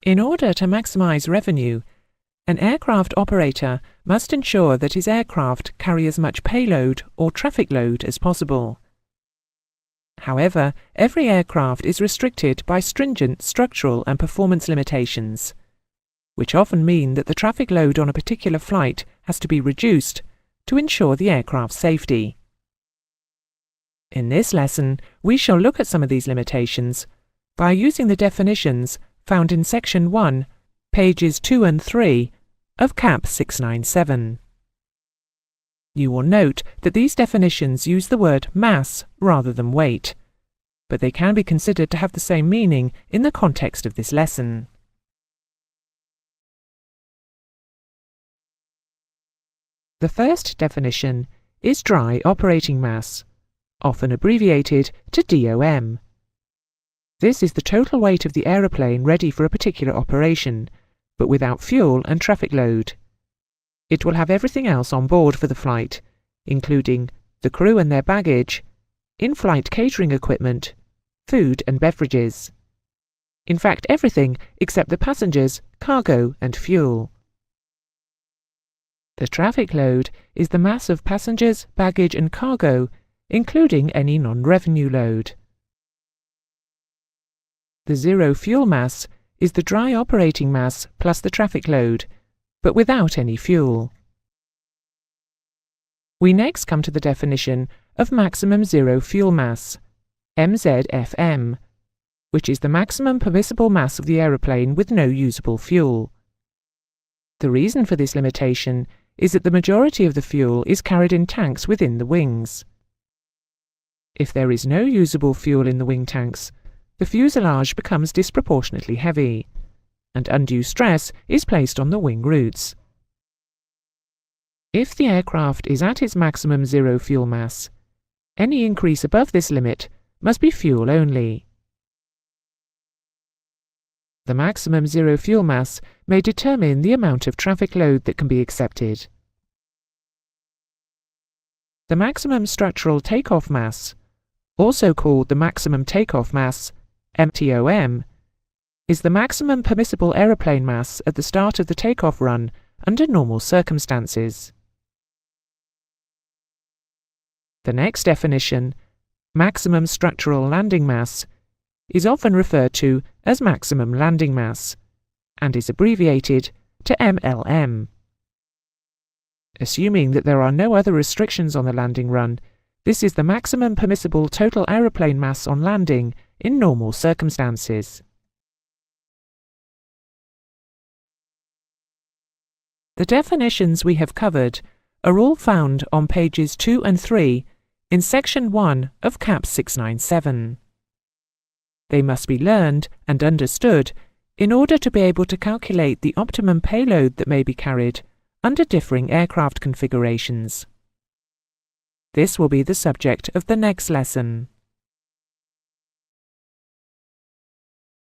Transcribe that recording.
In order to maximize revenue, an aircraft operator must ensure that his aircraft carry as much payload or traffic load as possible. However, every aircraft is restricted by stringent structural and performance limitations, which often mean that the traffic load on a particular flight has to be reduced to ensure the aircraft's safety. In this lesson, we shall look at some of these limitations by using the definitions found in Section 1, pages 2 and 3 of CAP 697. You will note that these definitions use the word mass rather than weight, but they can be considered to have the same meaning in the context of this lesson. The first definition is dry operating mass, often abbreviated to DOM. This is the total weight of the aeroplane ready for a particular operation, but without fuel and traffic load. It will have everything else on board for the flight, including the crew and their baggage, in-flight catering equipment, food and beverages. In fact, everything except the passengers, cargo and fuel. The traffic load is the mass of passengers, baggage and cargo, including any non-revenue load. The zero fuel mass is the dry operating mass plus the traffic load, but without any fuel. We next come to the definition of maximum zero fuel mass, MZFM, which is the maximum permissible mass of the aeroplane with no usable fuel. The reason for this limitation is that the majority of the fuel is carried in tanks within the wings. If there is no usable fuel in the wing tanks, the fuselage becomes disproportionately heavy, and undue stress is placed on the wing roots. If the aircraft is at its maximum zero fuel mass, any increase above this limit must be fuel only. The maximum zero fuel mass may determine the amount of traffic load that can be accepted. The maximum structural takeoff mass, also called the maximum takeoff mass, MTOM, is the maximum permissible aeroplane mass at the start of the takeoff run under normal circumstances. The next definition, maximum structural landing mass, is often referred to as maximum landing mass, and is abbreviated to MLM. Assuming that there are no other restrictions on the landing run, this is the maximum permissible total aeroplane mass on landing in normal circumstances. The definitions we have covered are all found on pages 2 and 3 in Section 1 of CAP 697. They must be learned and understood in order to be able to calculate the optimum payload that may be carried under differing aircraft configurations. This will be the subject of the next lesson.